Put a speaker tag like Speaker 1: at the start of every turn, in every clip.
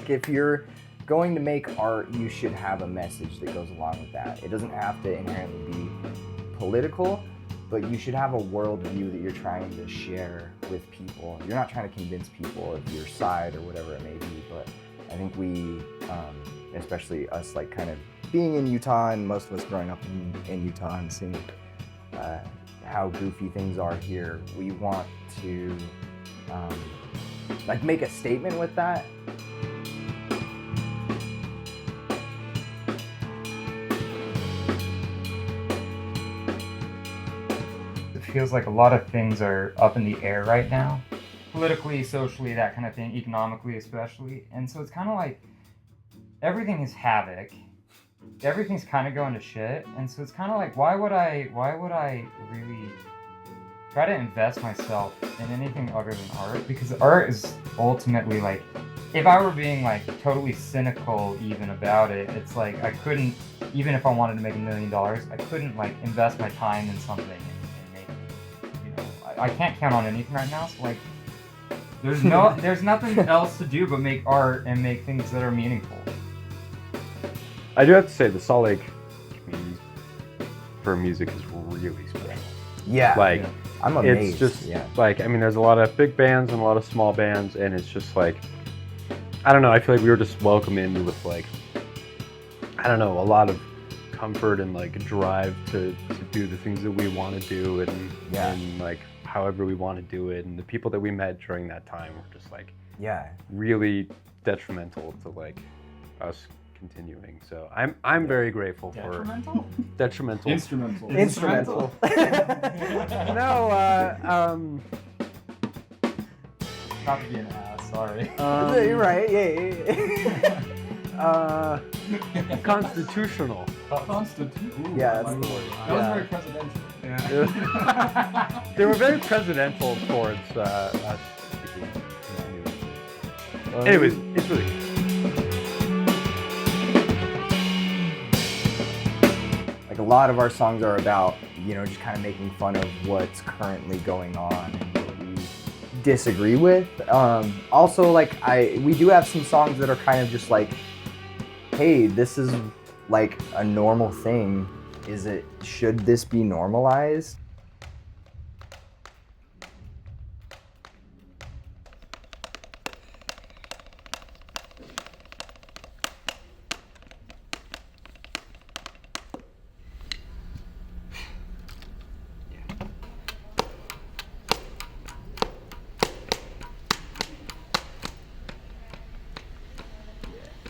Speaker 1: like if you're going to make art, you should have a message that goes along with that. It doesn't have to inherently be political, but you should have a worldview that you're trying to share with people. You're not trying to convince people of your side or whatever it may be, but I think we, especially us like kind of being in Utah and most of us growing up in Utah and seeing how goofy things are here, we want to like make a statement with that.
Speaker 2: It feels like a lot of things are up in the air right now, politically, socially, that kind of thing, economically especially. And so it's kind of like everything is havoc. Everything's kind of going to shit. And so it's kind of like, why would I really try to invest myself in anything other than art? Because art is ultimately like, if I were being like totally cynical even about it, it's like I couldn't, even if I wanted to make $1 million, I couldn't like invest my time in something and make it, you know, I can't count on anything right now. So like, there's nothing else to do but make art and make things that are meaningful.
Speaker 3: I do have to say the Salt Lake community for music is really special.
Speaker 1: Yeah.
Speaker 3: Like,
Speaker 1: yeah. I'm amazed.
Speaker 3: It's just like, I mean, there's a lot of big bands and a lot of small bands, and it's just like, I don't know, I feel like we were just welcomed in with like, I don't know, a lot of comfort and like a drive to do the things that we want to do and like however we want to do it. And the people that we met during that time were just like, really detrimental to like us continuing. So I'm very grateful for detrimental.
Speaker 4: Instrumental.
Speaker 3: No,
Speaker 2: Not to be an ass, sorry.
Speaker 1: You're right. Yeah.
Speaker 3: Constitutional.
Speaker 4: Constitutional.
Speaker 1: Yeah, that's the word.
Speaker 4: That was very presidential.
Speaker 3: Yeah. They were very presidential towards us. Anyways, it's really good.
Speaker 1: Like a lot of our songs are about, you know, just kind of making fun of what's currently going on and what we disagree with. Also, like we do have some songs that are kind of just like, hey, this is like a normal thing. Should this be normalized?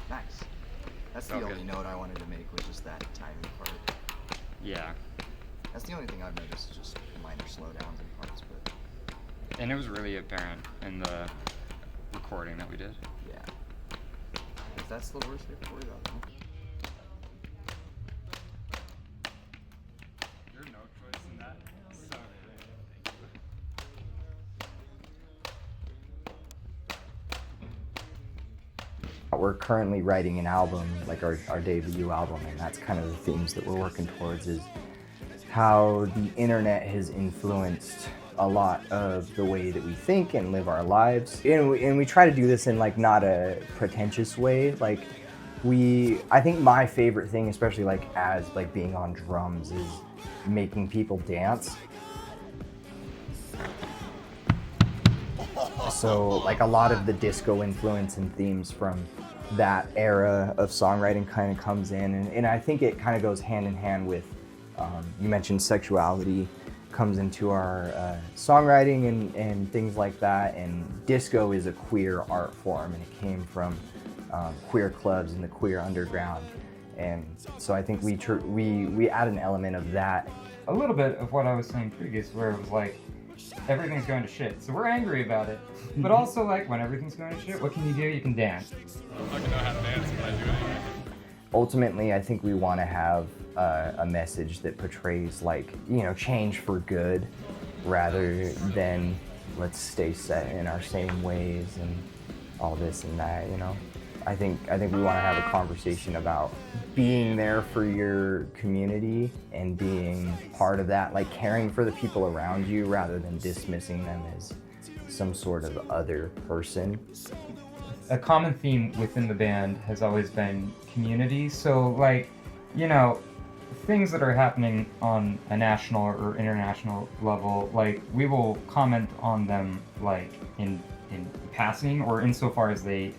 Speaker 5: Nice. That's the only note I wanted to make, was just that timing part.
Speaker 6: Yeah.
Speaker 5: That's the only thing I've noticed, is just minor slowdowns in parts, but
Speaker 6: And it was really apparent in the recording that we did.
Speaker 5: yeah. If that's the worst they've worried about, then.
Speaker 6: There's no choice in that. So
Speaker 1: We're currently writing an album, like our debut album, and that's kind of the themes that we're working towards, is how the internet has influenced a lot of the way that we think and live our lives. And we try to do this in like not a pretentious way. Like I think my favorite thing, especially like as like being on drums, is making people dance. So like a lot of the disco influence and themes from that era of songwriting kind of comes in, and I think it kind of goes hand in hand with, you mentioned sexuality comes into our songwriting and things like that, and disco is a queer art form, and it came from queer clubs in the queer underground, and so I think we add an element of that.
Speaker 2: A little bit of what I was saying previous, where it was like, everything's going to shit, so we're angry about it. But also, like, when everything's going to shit, what can you do? You can dance.
Speaker 4: I'm not gonna know how to dance, but I do anyway.
Speaker 1: Ultimately, I think we want to have a message that portrays, like, you know, change for good, rather than let's stay set in our same ways and all this and that, you know. I think we want to have a conversation about being there for your community and being part of that, like caring for the people around you rather than dismissing them as some sort of other person.
Speaker 2: a common theme within the band has always been community. So like, you know, things that are happening on a national or international level, like we will comment on them like in passing or insofar as they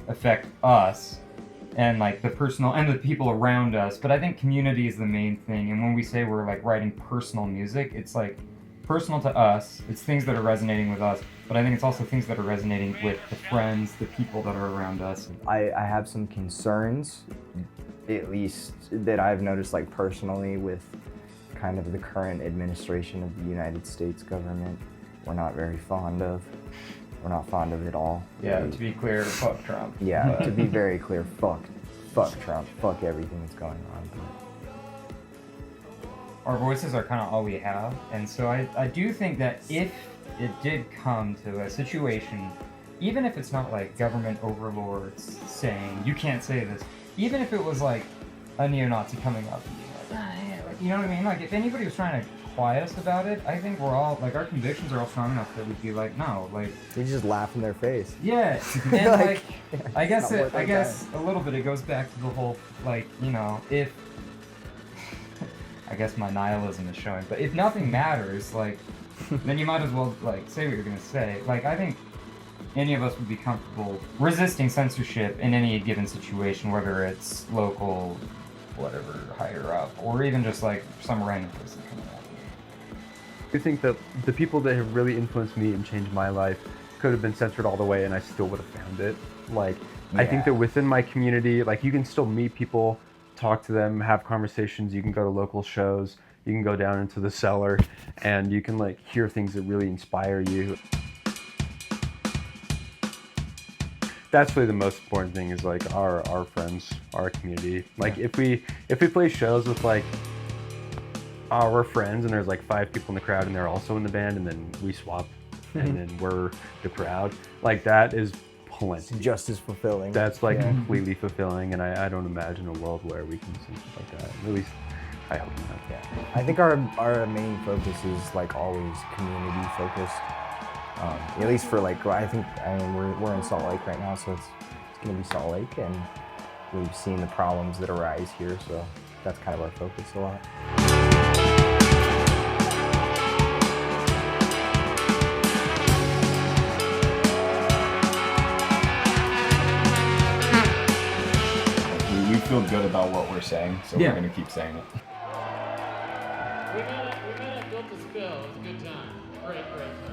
Speaker 2: affect us and like the personal and the people around us. But I think community is the main thing. And when we say we're like writing personal music, it's like personal to us. It's things that are resonating with us. But I think it's also things that are resonating with the friends, the people that are around us.
Speaker 1: I have some concerns, at least that I've noticed like personally with kind of the current administration of the United States government. We're not very fond of. We're not fond of it all.
Speaker 2: Yeah, to be clear, fuck Trump.
Speaker 1: Yeah, to be very clear, fuck Trump, fuck everything that's going on.
Speaker 2: Our voices are kind of all we have, and so I do think that if it did come to a situation, even if it's not like government overlords saying, you can't say this, even if it was like a neo-Nazi coming up and being like, ah, yeah, like, you know what I mean? Like, if anybody was trying to quiet us about it, I think we're all, like, our convictions are all strong enough that we'd be like, no, like...
Speaker 1: We just laugh in their face.
Speaker 2: Yeah, and like,
Speaker 1: yeah,
Speaker 2: I guess
Speaker 1: not worth our
Speaker 2: a little bit it goes back to the whole, like, you know, if... I guess my nihilism is showing, but if nothing matters, like, then you might as well, like, say what you're gonna say. Like, I think any of us would be comfortable resisting censorship in any given situation, whether it's local, whatever, higher up, or even just, like, some random person coming out.
Speaker 3: I think that the people that have really influenced me and changed my life could have been censored all the way and I still would have found it. Like, I think that within my community, like, you can still meet people, talk to them, have conversations, you can go to local shows, you can go down into the cellar, and you can, like, hear things that really inspire you. That's really the most important thing is, like, our friends, our community. Like, if we play shows with, like, our friends and there's like 5 people in the crowd and they're also in the band and then we swap and then we're the crowd, like, that is plenty.
Speaker 1: It's just as fulfilling.
Speaker 3: That's like completely fulfilling, and I don't imagine a world where we can do something like that. At least I hope not.
Speaker 1: Yeah. I think our main focus is like always community focused. At least for like, I mean we're in Salt Lake right now, so it's gonna be Salt Lake, and we've seen the problems that arise here, so that's kind of our focus a lot.
Speaker 4: We feel good about what we're saying, so we're gonna keep saying it.
Speaker 7: We met at Built to Spill. It was a good time. Great time.